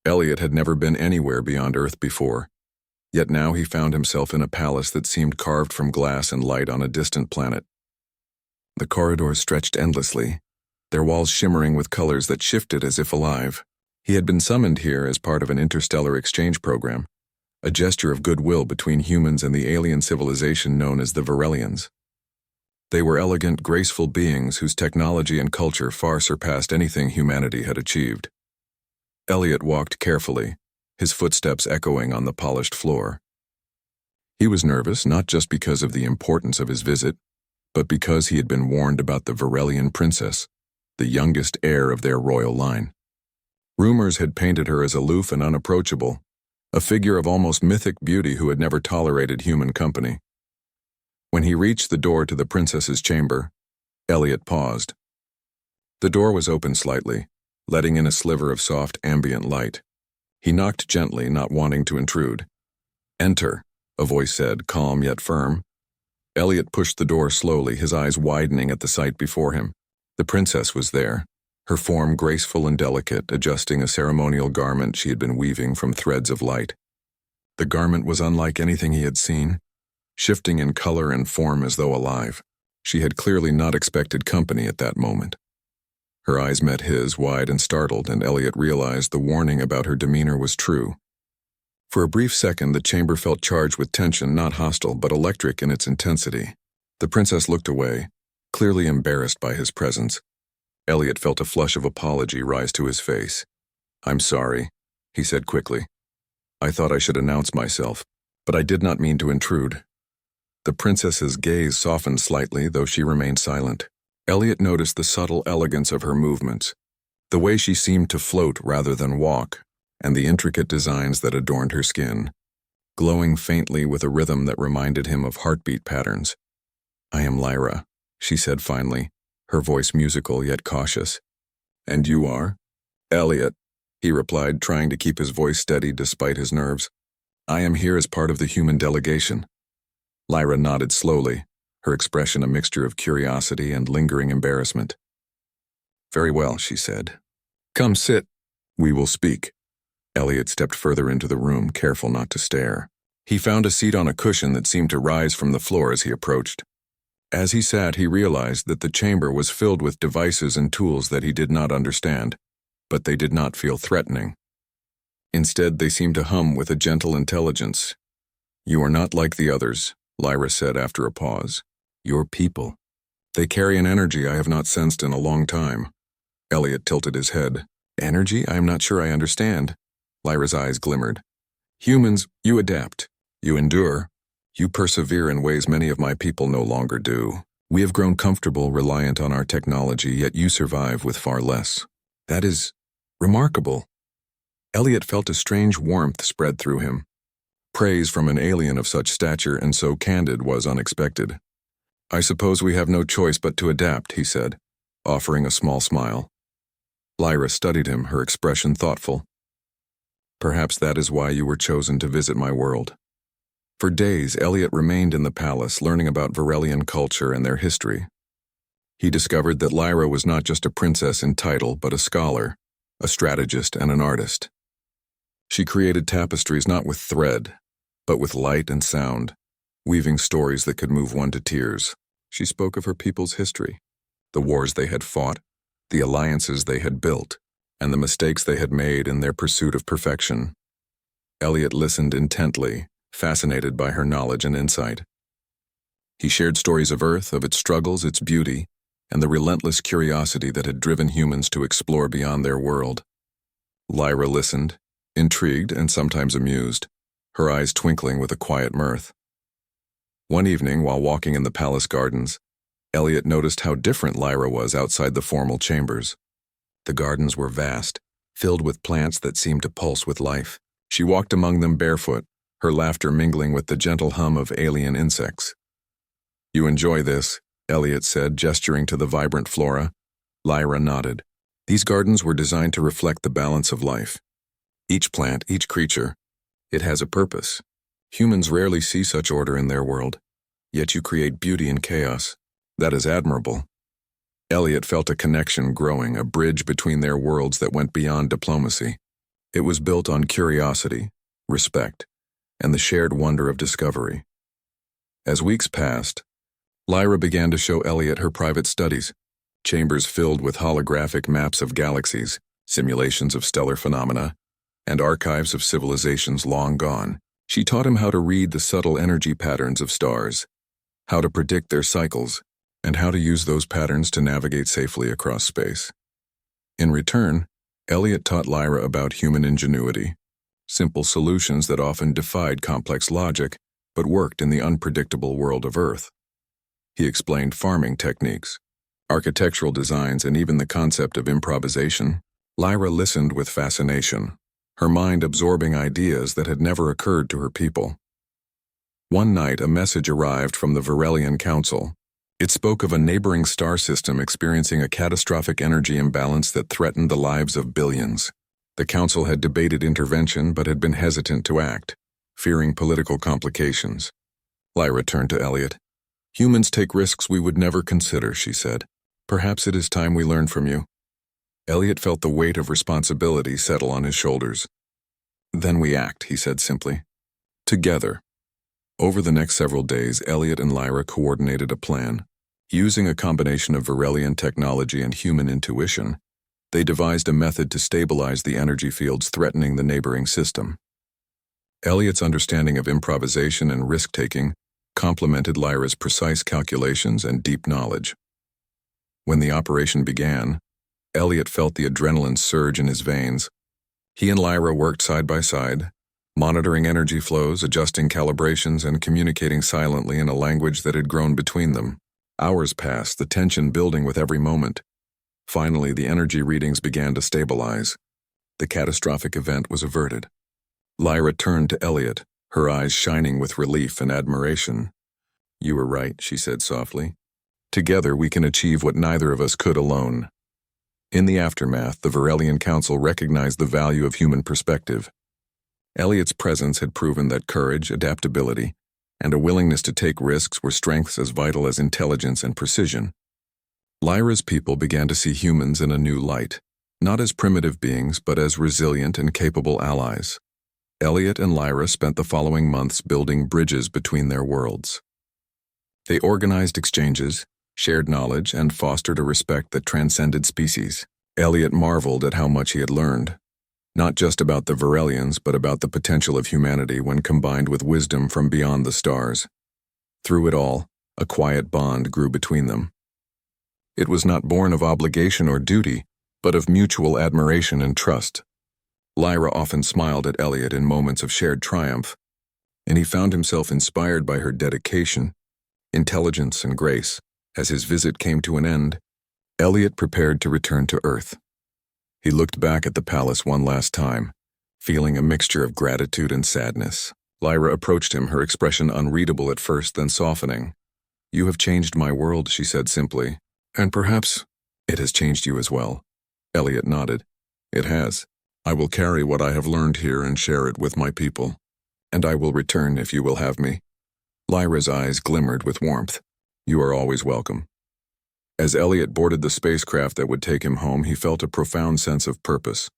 Elliot had never been anywhere beyond Earth before, yet now he found himself in a palace that seemed carved from glass and light on a distant planet. The corridors stretched endlessly, their walls shimmering with colors that shifted as if alive. He had been summoned here as part of an interstellar exchange program, a gesture of goodwill between humans and the alien civilization known as the Varelians. They were elegant, graceful beings whose technology and culture far surpassed anything humanity had achieved. Elliot walked carefully, his footsteps echoing on the polished floor. He was nervous not just because of the importance of his visit, but because he had been warned about the Varelian princess, the youngest heir of their royal line. Rumors had painted her as aloof and unapproachable, a figure of almost mythic beauty who had never tolerated human company. When he reached the door to the princess's chamber, Elliot paused. The door was open slightly, letting in a sliver of soft ambient light. He knocked gently, not wanting to intrude. "Enter," a voice said, calm yet firm. Elliot pushed the door slowly, his eyes widening at the sight before him. The princess was there, her form graceful and delicate, adjusting a ceremonial garment she had been weaving from threads of light. The garment was unlike anything he had seen, shifting in color and form as though alive. She had clearly not expected company at that moment. Her eyes met his, wide and startled, and Elliot realized the warning about her demeanor was true. For a brief second, the chamber felt charged with tension, not hostile, but electric in its intensity. The princess looked away, clearly embarrassed by his presence. Elliot felt a flush of apology rise to his face. "I'm sorry," he said quickly. "I thought I should announce myself, but I did not mean to intrude." The princess's gaze softened slightly, though she remained silent. Elliot noticed the subtle elegance of her movements, the way she seemed to float rather than walk, and the intricate designs that adorned her skin, glowing faintly with a rhythm that reminded him of heartbeat patterns. "I am Lyra," she said finally, her voice musical yet cautious. "And you are?" "Elliot," he replied, trying to keep his voice steady despite his nerves. "I am here as part of the human delegation." Lyra nodded slowly, her expression a mixture of curiosity and lingering embarrassment. "Very well," she said. "Come sit. We will speak." Elliot stepped further into the room, careful not to stare. He found a seat on a cushion that seemed to rise from the floor as he approached. As he sat, he realized that the chamber was filled with devices and tools that he did not understand, but they did not feel threatening. Instead, they seemed to hum with a gentle intelligence. "You are not like the others," Lyra said after a pause. "Your people. They carry an energy I have not sensed in a long time." Elliot tilted his head. "Energy? I am not sure I understand." Lyra's eyes glimmered. "Humans, you adapt. You endure. You persevere in ways many of my people no longer do. We have grown comfortable, reliant on our technology, yet you survive with far less. That is remarkable." Elliot felt a strange warmth spread through him. Praise from an alien of such stature and so candid was unexpected. "I suppose we have no choice but to adapt," he said, offering a small smile. Lyra studied him, her expression thoughtful. "Perhaps that is why you were chosen to visit my world." For days, Elliot remained in the palace, learning about Varelian culture and their history. He discovered that Lyra was not just a princess in title, but a scholar, a strategist, and an artist. She created tapestries not with thread, but with light and sound, weaving stories that could move one to tears. She spoke of her people's history, the wars they had fought, the alliances they had built, and the mistakes they had made in their pursuit of perfection. Elliot listened intently, fascinated by her knowledge and insight. He shared stories of Earth, of its struggles, its beauty, and the relentless curiosity that had driven humans to explore beyond their world. Lyra listened, intrigued and sometimes amused, her eyes twinkling with a quiet mirth. One evening, while walking in the palace gardens, Elliot noticed how different Lyra was outside the formal chambers. The gardens were vast, filled with plants that seemed to pulse with life. She walked among them barefoot, her laughter mingling with the gentle hum of alien insects. "You enjoy this," Elliot said, gesturing to the vibrant flora. Lyra nodded. These gardens were designed to reflect the balance of life. Each plant, each creature, it has a purpose. Humans rarely see such order in their world, yet you create beauty in chaos. That is admirable. Elliot felt a connection growing, a bridge between their worlds that went beyond diplomacy. It was built on curiosity, respect, and the shared wonder of discovery. As weeks passed, Lyra began to show Elliot her private studies, chambers filled with holographic maps of galaxies, simulations of stellar phenomena, and archives of civilizations long gone. She taught him how to read the subtle energy patterns of stars, how to predict their cycles, and how to use those patterns to navigate safely across space. In return, Elliot taught Lyra about human ingenuity, simple solutions that often defied complex logic but worked in the unpredictable world of Earth. He explained farming techniques, architectural designs, and even the concept of improvisation. Lyra listened with fascination, her mind absorbing ideas that had never occurred to her people. One night, a message arrived from the Varelian Council. It spoke of a neighboring star system experiencing a catastrophic energy imbalance that threatened the lives of billions. The council had debated intervention but had been hesitant to act, fearing political complications. Lyra turned to Elliot. "Humans take risks we would never consider," she said. "Perhaps it is time we learn from you." Elliot felt the weight of responsibility settle on his shoulders. "Then we act," he said simply. "Together." Over the next several days, Elliot and Lyra coordinated a plan. Using a combination of Varelian technology and human intuition, they devised a method to stabilize the energy fields threatening the neighboring system. Elliot's understanding of improvisation and risk-taking complemented Lyra's precise calculations and deep knowledge. When the operation began, Elliot felt the adrenaline surge in his veins. He and Lyra worked side by side, monitoring energy flows, adjusting calibrations, and communicating silently in a language that had grown between them. Hours passed, the tension building with every moment. Finally, the energy readings began to stabilize. The catastrophic event was averted. Lyra turned to Elliot, her eyes shining with relief and admiration. "You were right," she said softly. "Together we can achieve what neither of us could alone." In the aftermath, the Varelian Council recognized the value of human perspective. Elliot's presence had proven that courage, adaptability, and a willingness to take risks were strengths as vital as intelligence and precision. Lyra's people began to see humans in a new light, not as primitive beings, but as resilient and capable allies. Elliot and Lyra spent the following months building bridges between their worlds. They organized exchanges, shared knowledge, and fostered a respect that transcended species. Elliot marveled at how much he had learned, not just about the Varelians, but about the potential of humanity when combined with wisdom from beyond the stars. Through it all, a quiet bond grew between them. It was not born of obligation or duty, but of mutual admiration and trust. Lyra often smiled at Elliot in moments of shared triumph, and he found himself inspired by her dedication, intelligence, and grace. As his visit came to an end, Elliot prepared to return to Earth. He looked back at the palace one last time, feeling a mixture of gratitude and sadness. Lyra approached him, her expression unreadable at first, then softening. "You have changed my world," she said simply, "and perhaps it has changed you as well." Elliot nodded. "It has. I will carry what I have learned here and share it with my people. And I will return if you will have me." Lyra's eyes glimmered with warmth. "You are always welcome." As Elliot boarded the spacecraft that would take him home, he felt a profound sense of purpose.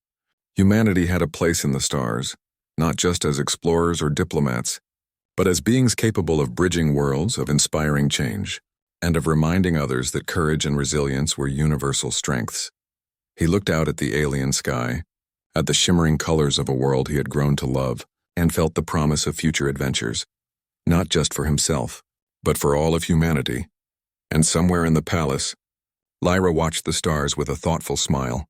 Humanity had a place in the stars, not just as explorers or diplomats, but as beings capable of bridging worlds, of inspiring change, and of reminding others that courage and resilience were universal strengths. He looked out at the alien sky, at the shimmering colors of a world he had grown to love, and felt the promise of future adventures, not just for himself, but for all of humanity. And somewhere in the palace, Lyra watched the stars with a thoughtful smile,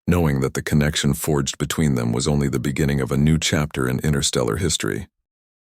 knowing that the connection forged between them was only the beginning of a new chapter in interstellar history.